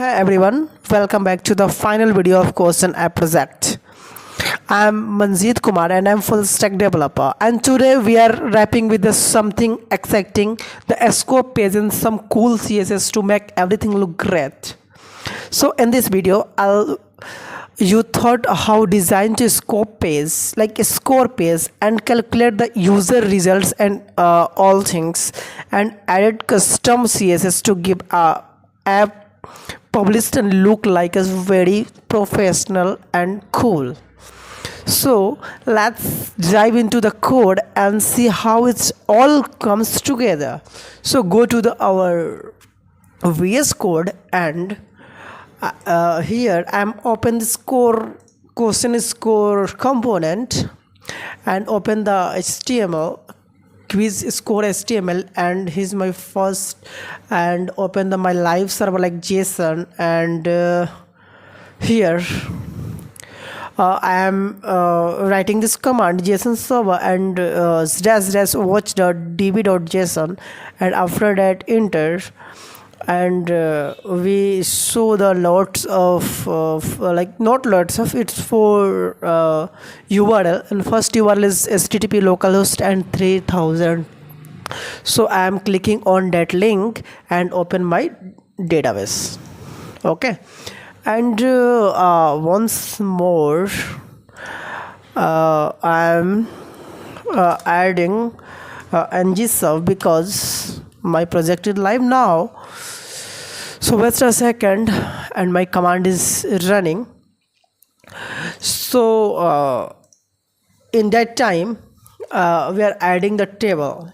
Hi everyone, welcome back to the final video of Question App Project. I'm Manjeet Kumar and I'm full stack developer, and today we are wrapping with something exciting, the scope page and some cool CSS to make everything look great. So in this video you thought how design to scope page like a score page and calculate the user results and all things, and added custom CSS to give a app published and look like a very professional and cool. So let's dive into the code and see how it all comes together. So go to our VS Code, and here I'm open the score question score component and open the HTML quiz score HTML, and here's my first, and open my live server like JSON, and here I am writing this command JSON server and -- watch.db.json, and after that enter, and we show the lots of like not lots of, it's for URL, and first URL is http localhost and 3000. so I am clicking on that link and open my database. Okay, and once more I am adding ngserve because my project is live now. So wait a second, and my command is running. So in that time we are adding the table.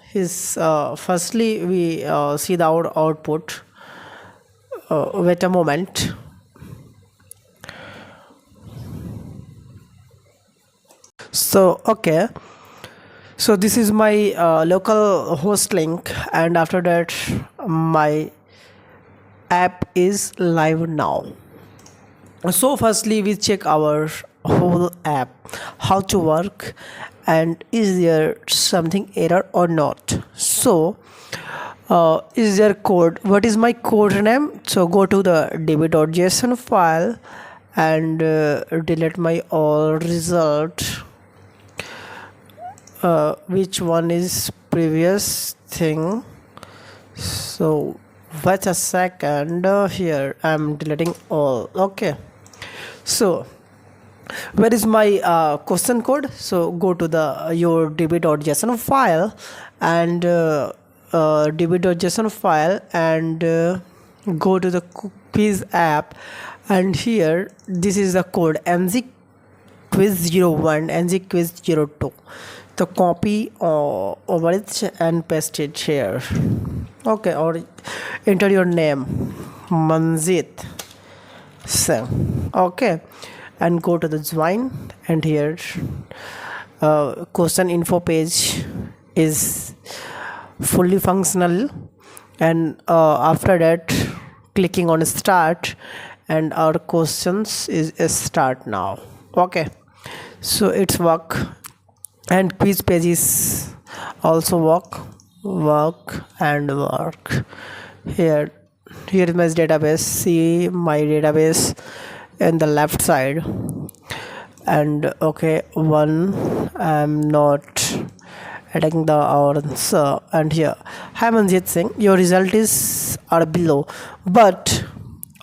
Firstly we see the output. Wait a moment. So okay, so this is my local host link, and after that my app is live now. So firstly we check our whole app, how to work, and is there something error or not. So is there code, what is my code name? So go to the db.json file and delete my all result. Which one is previous thing? So wait a second, here I'm deleting all. Okay, so where is my question code? So go to your db.json file and db.json file, and go to the quiz app, and here this is the code ngquiz01 ngquiz02. So copy over it and paste it here. Okay, or enter your name Manjeet Singh. Okay, and go to the join, and here question info page is fully functional, and after that clicking on start, and our questions is start now. Okay, so it's work, and quiz pages also work. Here is my database. See my database in the left side, and okay, one I'm not adding the answer, and here hi Manjeet Singh, your result are below, but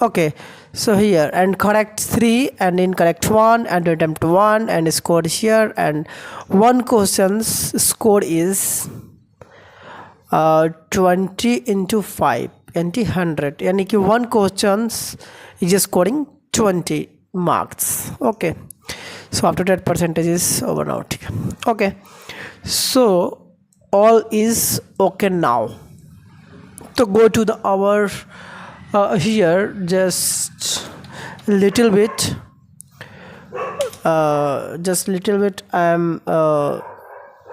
okay, so here and correct 3 and incorrect 1 and attempt 1 and score here, and one question's score is 20 into 5 20 100, yani ki one questions is scoring 20 marks. Okay, so after that percentage is over now. Okay, so all is okay now. So go to our here just little bit, I am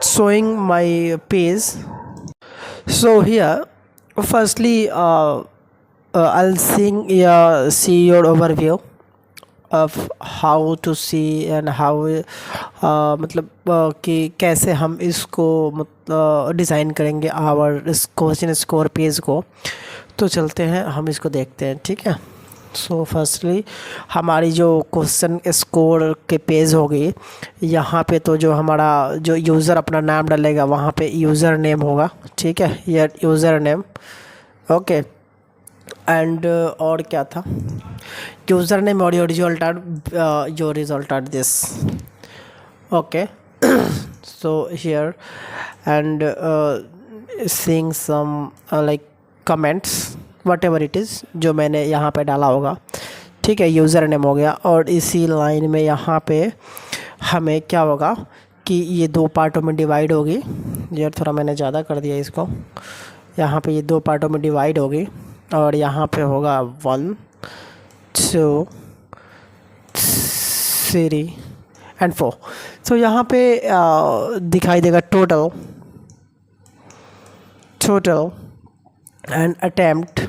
showing my page. So here firstly I'll see your overview of how to see and how मतलब कि कैसे हम इसको design करेंगे our question score page को. तो चलते हैं हम इसको देखते हैं. ठीक है, सो फर्स्टली हमारी जो क्वेश्चन स्कोर के पेज होगी, यहाँ पे तो जो हमारा जो यूज़र अपना नाम डालेगा वहाँ पे यूज़र नेम होगा, ठीक है, ये यूज़र नेम। ओके, एंड और क्या था, यूज़र नेम और your result are this. Okay, so here and seeing some like comments whatever it is जो मैंने यहाँ पे डाला होगा, ठीक है, यूज़र नेम हो गया। और इसी लाइन में यहाँ पे हमें क्या होगा कि ये दो पार्टों में डिवाइड होगी। यार थोड़ा मैंने ज़्यादा कर दिया इसको, यहाँ पे ये दो पार्टों में डिवाइड होगी और यहाँ पे होगा 1 2 3 एंड 4। सो यहाँ पे दिखाई देगा total and attempt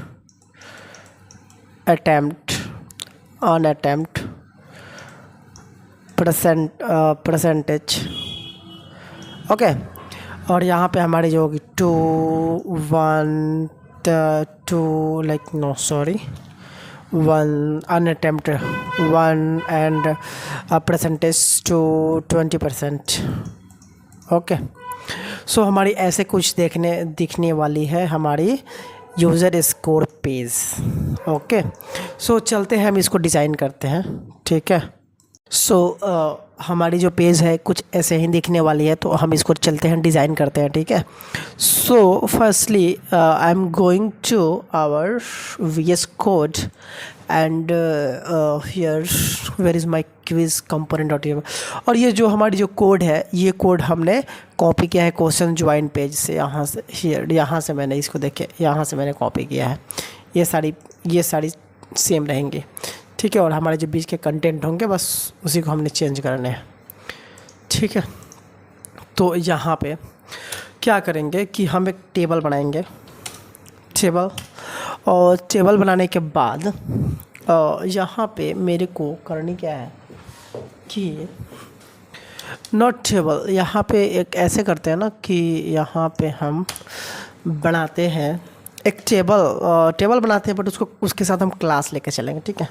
on attempt percentage। Okay, और यहाँ पे हमारी जो होगी 2 1 2 like no sorry 1 unattempted 1 and percentage to 20%। Okay, so हमारी ऐसे कुछ दिखने वाली है हमारी user score page. Okay, so चलते हैं हम इसको डिज़ाइन करते हैं, ठीक है। सो हमारी जो पेज है कुछ ऐसे ही दिखने वाली है, तो हम इसको चलते हैं डिज़ाइन करते हैं, ठीक है। So firstly I am going to our VS code and here where is my quiz component.html। और ये जो हमारी जो कोड है, ये कोड हमने कॉपी किया है क्वेश्चन ज्वाइन पेज से, यहाँ से हियर, यहाँ से मैंने इसको देखे, यहाँ से मैंने कॉपी किया है। ये सारी सेम रहेंगी, ठीक है। और हमारे जो बीच के कंटेंट होंगे बस उसी को हमने चेंज करने हैं, ठीक है। तो यहाँ पे क्या करेंगे कि हम एक टेबल बनाएंगे, और टेबल बनाने के बाद यहाँ पे मेरे को करनी क्या है कि नॉट टेबल, यहाँ पे एक ऐसे करते हैं ना कि यहाँ पे हम बनाते हैं एक टेबल बनाते हैं, बट उसके साथ हम क्लास लेके चलेंगे, ठीक है।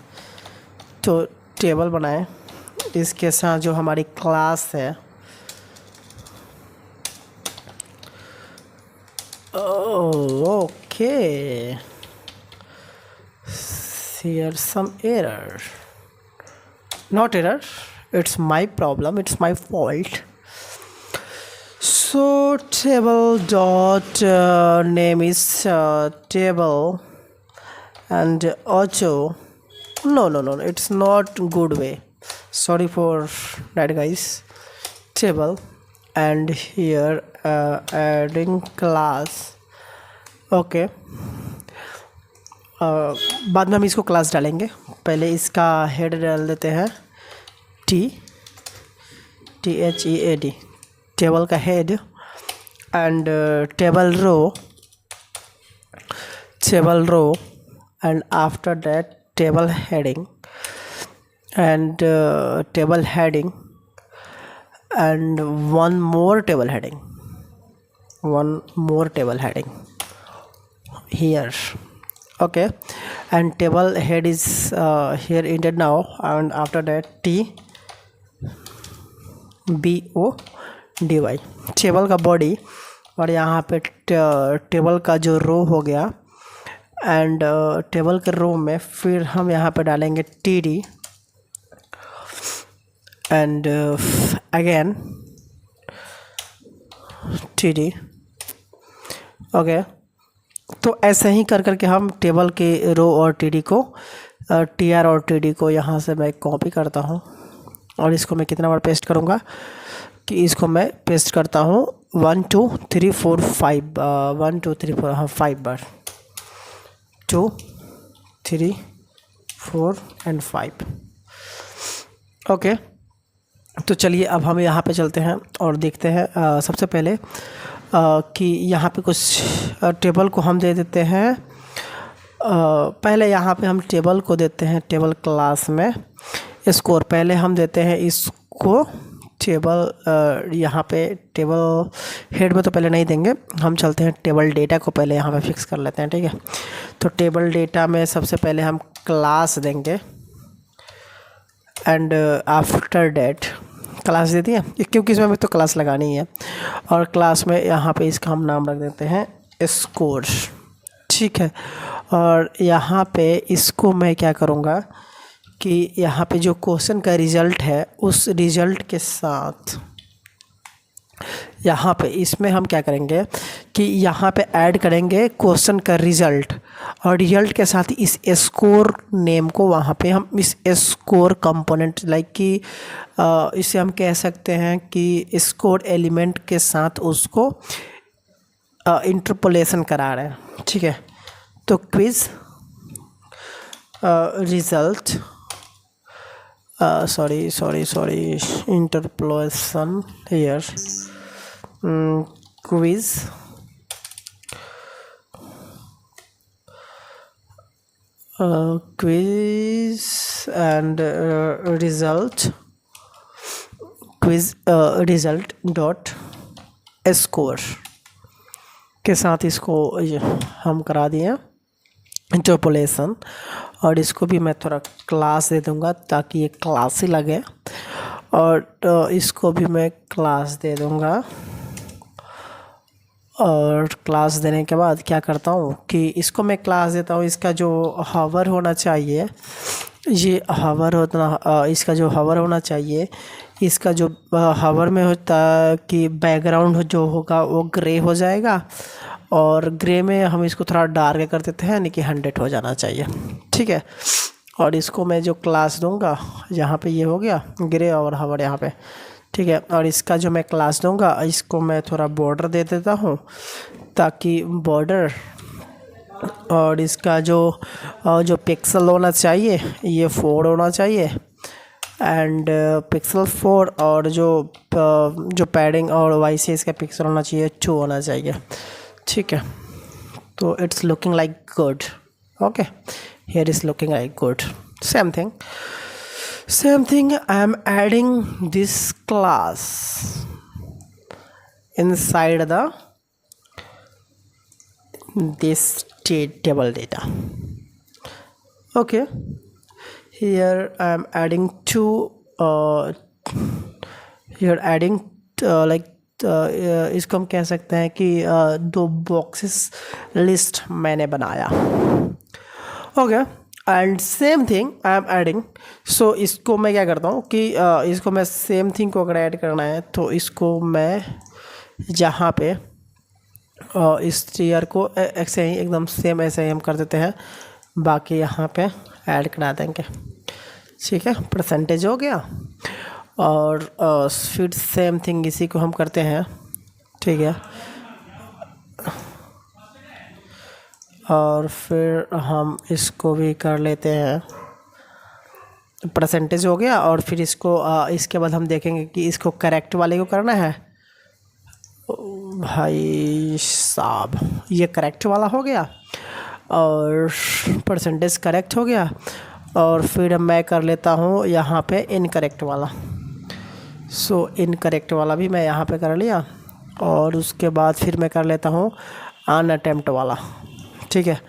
तो टेबल बनाएं, इसके साथ जो हमारी क्लास है, okay, here some error, not error, it's my problem, it's my fault। so table dot name is table and auto, no, it's not good way, sorry for that guys। table and here adding class, okay. बाद में हम इसको class डालेंगे, पहले इसका head डाल देते हैं THEAD, टेबल का head, and table row and after that table heading and and one more table heading here, okay। and table head is here entered now, and after that TBODY table का body, और यहाँ पे table का जो रो हो गया, and table के रो में फिर हम यहाँ पे डालेंगे TD and again TD, okay. तो ऐसे ही करके हम टेबल के रो और TD को TR और TD को यहाँ से मैं कॉपी करता हूँ, और इसको मैं कितना बार पेस्ट करूँगा कि इसको मैं पेस्ट करता हूँ 1 2 3 4 5 1 2 3 4 हाँ 5 बार, 2 3 4 एंड 5, ओके। तो चलिए अब हम यहाँ पे चलते हैं और देखते हैं सबसे पहले कि यहाँ पे कुछ टेबल को हम दे देते हैं। पहले यहाँ पे हम टेबल को देते हैं, टेबल क्लास में स्कोर पहले हम देते हैं इसको, टेबल यहाँ पे टेबल हेड में तो पहले नहीं देंगे, हम चलते हैं टेबल डेटा को पहले यहाँ पे फिक्स कर लेते हैं। ठीक है, तो टेबल डेटा में सबसे पहले हम क्लास देंगे एंड आफ्टर डेट क्लास दे दिए, क्योंकि इसमें हमें तो क्लास लगानी है। और क्लास में यहाँ पे इसका हम नाम रख देते हैं स्कोर। ठीक है, और यहाँ पे इसको मैं क्या करूँगा कि यहाँ पे जो क्वेश्चन का रिज़ल्ट है उस रिज़ल्ट के साथ यहाँ पे इसमें हम क्या करेंगे कि यहाँ पे ऐड करेंगे क्वेश्चन का रिज़ल्ट, और रिज़ल्ट के साथ इस स्कोर नेम को वहाँ पे हम इस स्कोर कंपोनेंट लाइक कि इसे हम कह सकते हैं कि स्कोर एलिमेंट के साथ उसको इंटरपोलेशन करा रहे हैं। ठीक है, तो quiz result sorry interpolation here, quiz and result, quiz result dot score के साथ इसको हम करा दिए इंटरपोलेशन। और इसको भी मैं थोड़ा क्लास दे दूंगा ताकि ये क्लास ही लगे, और तो इसको भी मैं क्लास दे दूंगा। और क्लास देने के बाद क्या करता हूँ कि इसको मैं क्लास देता हूँ, इसका जो हावर होना चाहिए ये हावर होता, इसका जो हावर होना चाहिए, इसका जो हावर में होता कि बैकग्राउंड जो होगा वो ग्रे हो जाएगा, और ग्रे में हम इसको थोड़ा डार्क कर देते हैं, यानी कि 100 हो जाना चाहिए। ठीक है, और इसको मैं जो क्लास दूंगा यहाँ पे ये हो गया ग्रे और हावर यहाँ पे। ठीक है, और इसका जो मैं क्लास दूंगा इसको मैं थोड़ा बॉर्डर दे देता हूँ ताकि बॉर्डर, और इसका जो पिक्सल होना चाहिए ये 4 होना चाहिए एंड पिक्सल 4, और जो पैडिंग और वाइस इसका पिक्सल होना चाहिए 2 होना चाहिए। ठीक है, तो it's looking like good. Okay, here is looking like good. Same thing I am adding this class inside this table data. Okay, here I am adding इसको हम कह सकते हैं कि 2 बॉक्सेस लिस्ट मैंने बनाया। Okay, and same thing I am adding, so इसको मैं क्या करता हूँ कि इसको मैं सेम थिंग को अगर ऐड करना है तो इसको मैं जहाँ पे इस टीयर को ऐसे ही एकदम सेम ऐसे ही हम कर देते हैं, बाकी यहाँ पे ऐड करा देंगे। ठीक है, परसेंटेज हो गया, और फिर सेम थिंग इसी को हम करते हैं। ठीक है, और फिर हम इसको भी कर लेते हैं, परसेंटेज हो गया, और फिर इसको इसके बाद हम देखेंगे कि इसको करेक्ट वाले को करना है। भाई साहब, ये करेक्ट वाला हो गया और परसेंटेज करेक्ट हो गया, और फिर मैं कर लेता हूँ यहाँ पे इनकरेक्ट वाला। सो इनकरेक्ट वाला भी मैं यहाँ पे कर लिया, और उसके बाद फिर मैं कर लेता हूँ अनअटेम्प्ट वाला। ठीक है,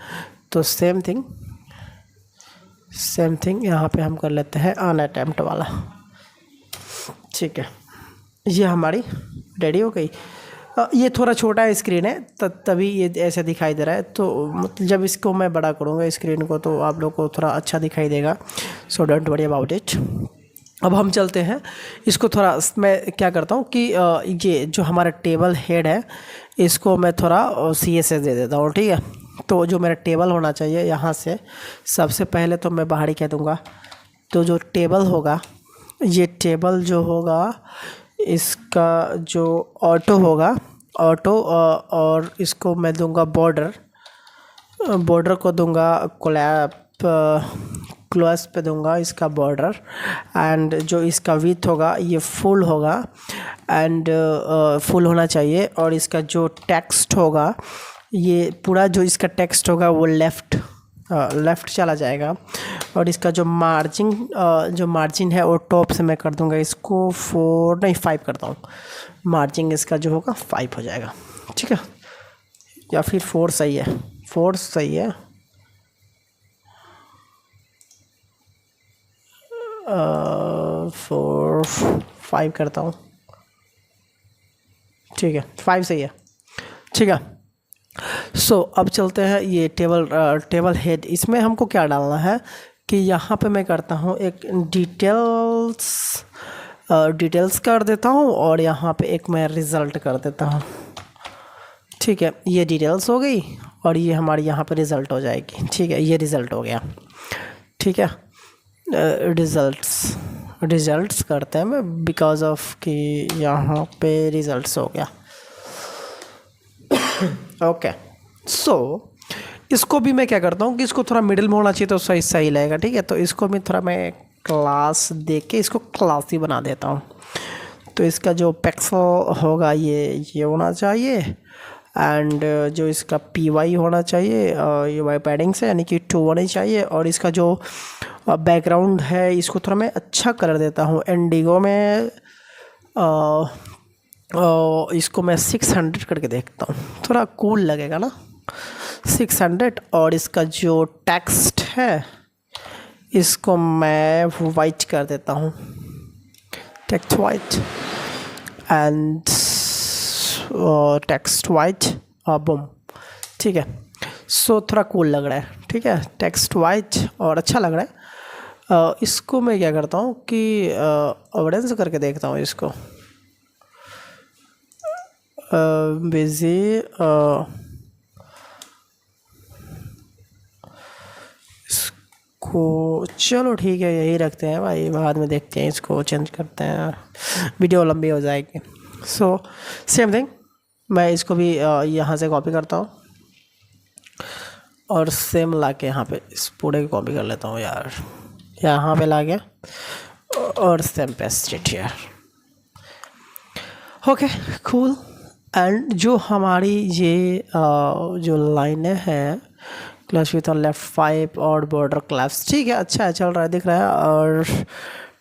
तो सेम थिंग यहाँ पे हम कर लेते हैं अनअटेम्प्ट वाला। ठीक है, ये हमारी रेडी हो गई। ये थोड़ा छोटा स्क्रीन है तभी ये ऐसे दिखाई दे रहा है, तो मतलब जब इसको मैं बड़ा करूँगा स्क्रीन को तो आप लोग को थोड़ा अच्छा दिखाई देगा। So don't worry about it. अब हम चलते हैं, इसको थोड़ा मैं क्या करता हूँ कि ये जो हमारा टेबल हेड है इसको मैं थोड़ा CSS दे देता हूँ। ठीक है, तो जो मेरा टेबल होना चाहिए यहाँ से सबसे पहले तो मैं बाहरी कह दूँगा, तो जो टेबल होगा ये टेबल जो होगा इसका जो ऑटो होगा ऑटो, और इसको मैं दूंगा बॉर्डर को दूंगा क्लोज पे दूंगा इसका बॉर्डर, एंड जो इसका विड्थ होगा ये फुल होगा एंड फुल होना चाहिए, और इसका जो टेक्स्ट होगा ये पूरा जो इसका टेक्स्ट होगा वो लेफ़्ट चला जाएगा, और इसका जो मार्जिन है वो टॉप से मैं कर दूंगा इसको 4 नहीं 5 करता हूँ। मार्जिन इसका जो होगा 5 हो जाएगा, ठीक है, या फिर 4 सही है, 4 सही है। 4 5 करता हूँ, ठीक है, 5 सही है, ठीक है। सो अब चलते हैं ये टेबल हेड। इसमें हमको क्या डालना है कि यहाँ पे मैं करता हूँ एक डिटेल्स कर देता हूँ और यहाँ पे एक मैं रिज़ल्ट कर देता हूँ, ठीक है। ये डिटेल्स हो गई और ये हमारी यहाँ पे रिज़ल्ट हो जाएगी, ठीक है। ये रिज़ल्ट हो गया, ठीक है। रिज़ल्ट्स करते हैं मैं बिकॉज ऑफ कि यहाँ पे रिज़ल्ट्स हो गया। ओके, सो इसको भी मैं क्या करता हूँ कि इसको थोड़ा मिडिल में होना चाहिए तो सही लगेगा, ठीक है। तो इसको भी थोड़ा मैं क्लास दे के इसको क्लासी बना देता हूँ। तो इसका जो पिक्सल होगा ये होना चाहिए एंड जो इसका पी होना चाहिए ये वाई पैडिंग से, यानी कि 2 होनी चाहिए। और इसका जो बैकग्राउंड है इसको थोड़ा मैं अच्छा कलर देता हूँ इंडिगो में। इसको मैं 600 करके देखता हूँ, थोड़ा कूल लगेगा ना 600। और इसका जो टेक्स्ट है इसको मैं वाइट कर देता हूँ, text white and text white boom, ठीक है। सो थोड़ा कूल लग रहा है, ठीक है, टेक्स्ट वाइट और अच्छा लग रहा है। इसको मैं क्या करता हूँ कि ऑरेंज करके देखता हूँ इसको बिजी इसको चलो ठीक है यही रखते हैं भाई, बाद में देखते हैं, इसको चेंज करते हैं, वीडियो लंबी हो जाएगी। सो सेम थिंग मैं इसको भी यहाँ से कॉपी करता हूँ और सेम ला के यहाँ पे इस पूरे की कॉपी कर लेता हूँ यार, यहाँ पे ला के और same paste it here. Okay cool. And जो हमारी ये जो लाइनें हैं क्लच विथ ऑन लेफ्ट 5 और बॉर्डर क्लैप्स, ठीक है, अच्छा है, चल रहा है, दिख रहा है। और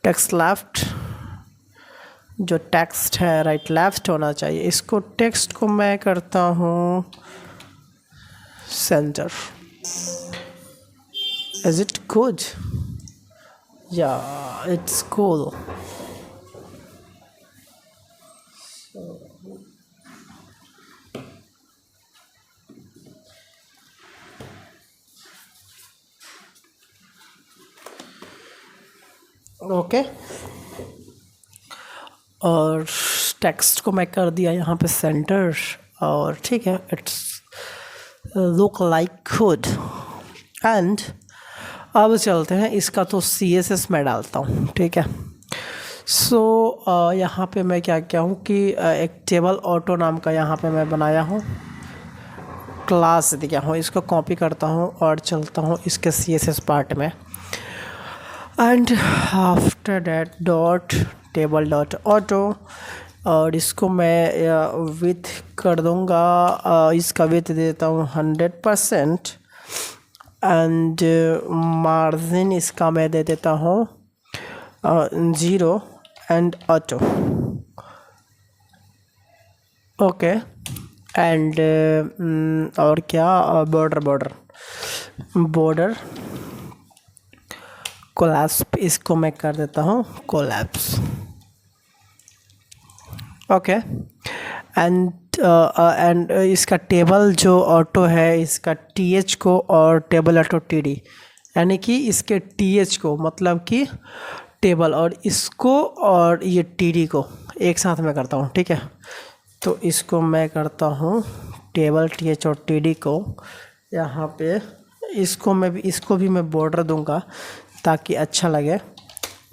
टेक्स्ट लेफ्ट, जो टेक्स्ट है राइट लेफ्ट होना चाहिए। इसको टेक्स्ट को मैं करता हूँ सेंटर। Is it good? या इट्स कूल। ओके और टेक्स्ट को मैं कर दिया यहाँ पे सेंटर और ठीक है, it's look like good. And अब चलते हैं, इसका तो CSS मैं डालता हूँ, ठीक है। सो यहाँ पे मैं क्या हूँ कि एक टेबल ऑटो नाम का यहाँ पे मैं बनाया हूँ, क्लास दिया हूँ, इसको कॉपी करता हूँ और चलता हूँ इसके CSS पार्ट में। And after that dot table dot auto और इसको मैं विथ कर दूँगा, इसका विथ देता हूँ 100% एंड मार्जिन इसका मैं दे देता हूँ 0 एंड ऑटो। ओके एंड और क्या, बॉर्डर कोलैप्स, इसको मैं कर देता हूँ कोलैप्स। ओके एंड इसका टेबल जो ऑटो है इसका TH को और टेबल ऑटो TD, यानी कि इसके TH को मतलब कि टेबल और इसको और ये TD को एक साथ में करता हूँ, ठीक है। तो इसको मैं करता हूँ टेबल TH और TD को यहाँ पे, इसको भी मैं बॉर्डर दूंगा ताकि अच्छा लगे।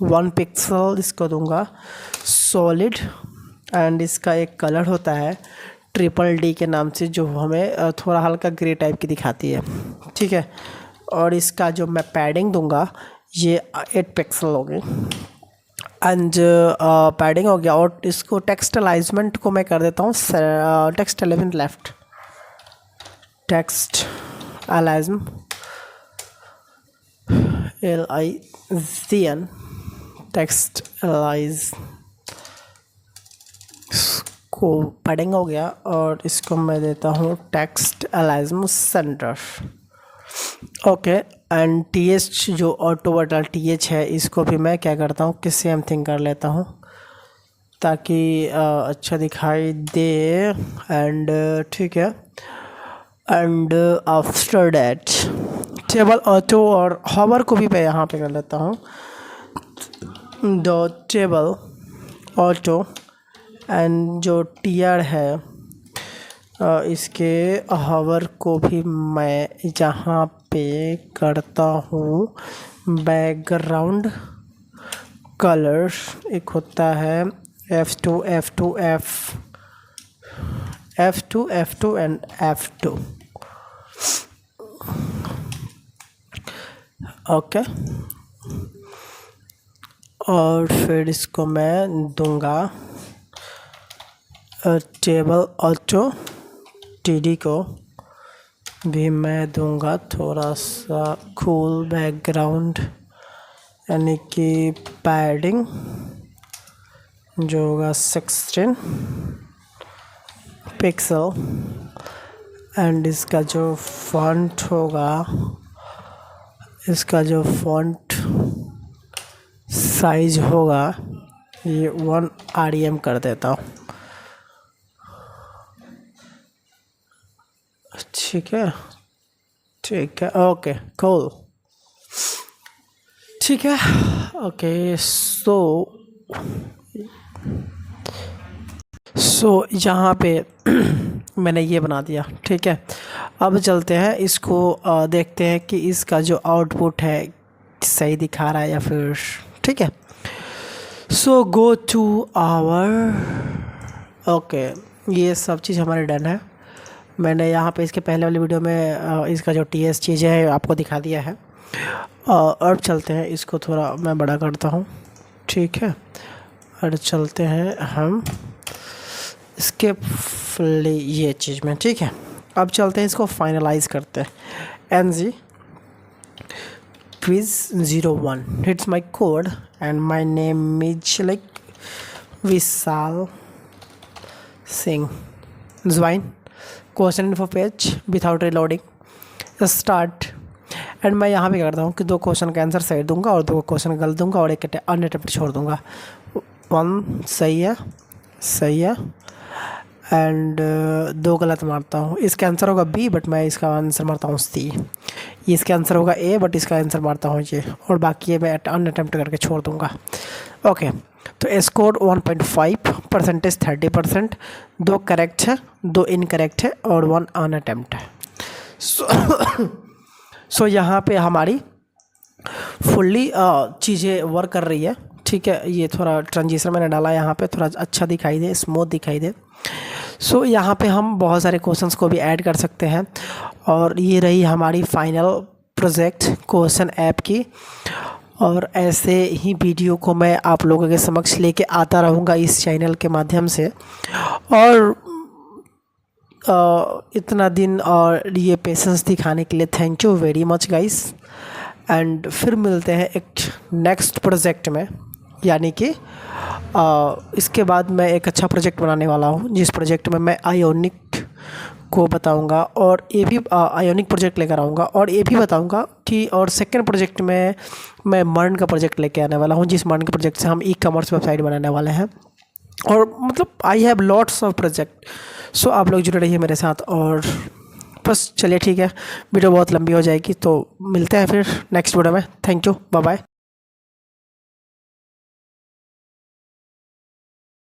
1 पिक्सल इसको दूंगा सॉलिड एंड इसका एक कलर होता है DDD के नाम से जो हमें थोड़ा हल्का ग्रे टाइप की दिखाती है, ठीक है। और इसका जो मैं पैडिंग दूंगा ये 8 पिक्सल हो गई एंड पैडिंग हो गया। और इसको टेक्स्ट अलाइजमेंट को मैं कर देता हूँ text element left, text alignment LIZN text एलाइज को पैडिंग हो गया और इसको मैं देता हूँ text alignment centre. Okay, and TH जो ऑटो वर्टल TH है इसको भी मैं क्या करता हूँ कि सेम थिंग कर लेता हूँ ताकि अच्छा दिखाई दे। एंड ठीक है, and after that table auto और हॉवर को भी मैं यहाँ पे कर लेता हूँ। द टेबल ऑटो एंड जो TR है इसके हॉवर को भी मैं यहाँ पे करता हूँ बैकग्राउंड कलर। एक होता है F2 एंड F2। ओके, और फिर इसको मैं दूंगा टेबल ऑटो TD को भी मैं दूंगा थोड़ा सा कूल बैकग्राउंड, यानी कि पैडिंग जो होगा 16 पिक्सल। एंड इसका जो फॉन्ट होगा, इसका जो फॉन्ट साइज होगा ये 1 REM कर देता हूँ। ठीक है, ठीक है, ओके कूल, ठीक है। ओके, सो यहाँ पे मैंने ये बना दिया। ठीक है, अब चलते हैं इसको देखते हैं कि इसका जो आउटपुट है सही दिखा रहा है या फिर। ठीक है, सो गो टू आवर। ओके, ये सब चीज़ हमारे डन है। मैंने यहाँ पे इसके पहले वाली वीडियो में इसका जो TS चीज़ है आपको दिखा दिया है। अब चलते हैं, इसको थोड़ा मैं बड़ा करता हूँ। ठीक है, और चलते हैं हम इसके ये चीज़ में। ठीक है, अब चलते हैं इसको फाइनलाइज करते हैं। NG quiz 01 it's my code and my name is like Vishal Singh. Join question info page without reloading, start. And मैं यहाँ पे क्या करता हूँ कि 2 क्वेश्चन का आंसर सही दूंगा और 2 क्वेश्चन गलत दूंगा और एक अनअटेम्प्ट छोड़ दूंगा। 1 सही है, सही है, एंड 2 गलत मारता हूँ। इसका आंसर होगा B बट मैं इसका आंसर मारता हूँ C। इसका आंसर होगा A बट इसका आंसर मारता हूँ ये, और बाकी ये मैं अनअटेम्प्ट करके छोड़ दूंगा। ओके, तो स्कोर 1.5, परसेंटेज 30%, 2 करेक्ट है, 2 इनकरेक्ट है और 1 अनअटेम्प्ट है। सो यहाँ पे हमारी फुल्ली चीज़ें वर्क कर रही है। ठीक है, ये थोड़ा ट्रांजिशन मैंने डाला यहाँ पे, थोड़ा अच्छा दिखाई दे, स्मूथ दिखाई दे। सो यहाँ पे हम बहुत सारे क्वेश्चंस को भी ऐड कर सकते हैं। और ये रही हमारी फाइनल प्रोजेक्ट क्वेश्चन ऐप की। और ऐसे ही वीडियो को मैं आप लोगों के समक्ष लेके आता रहूँगा इस चैनल के माध्यम से। और इतना दिन और ये पेशेंस दिखाने के लिए thank you very much guys. And फिर मिलते हैं एक नेक्स्ट प्रोजेक्ट में, यानी कि इसके बाद मैं एक अच्छा प्रोजेक्ट बनाने वाला हूँ जिस प्रोजेक्ट में मैं आयोनिक को बताऊंगा, और ये भी आयोनिक प्रोजेक्ट लेकर आऊँगा। और ये भी बताऊंगा कि और सेकंड प्रोजेक्ट में मैं मर्न का प्रोजेक्ट लेके आने वाला हूँ, जिस मर्न के प्रोजेक्ट से हम ई-कॉमर्स वेबसाइट बनाने वाले हैं। और मतलब I have lots of project. So आप लोग जुड़े रहिए मेरे साथ। और बस चलिए, ठीक है, वीडियो बहुत लंबी हो जाएगी, तो मिलते हैं फिर नेक्स्ट वीडियो में। Thank you, bye bye.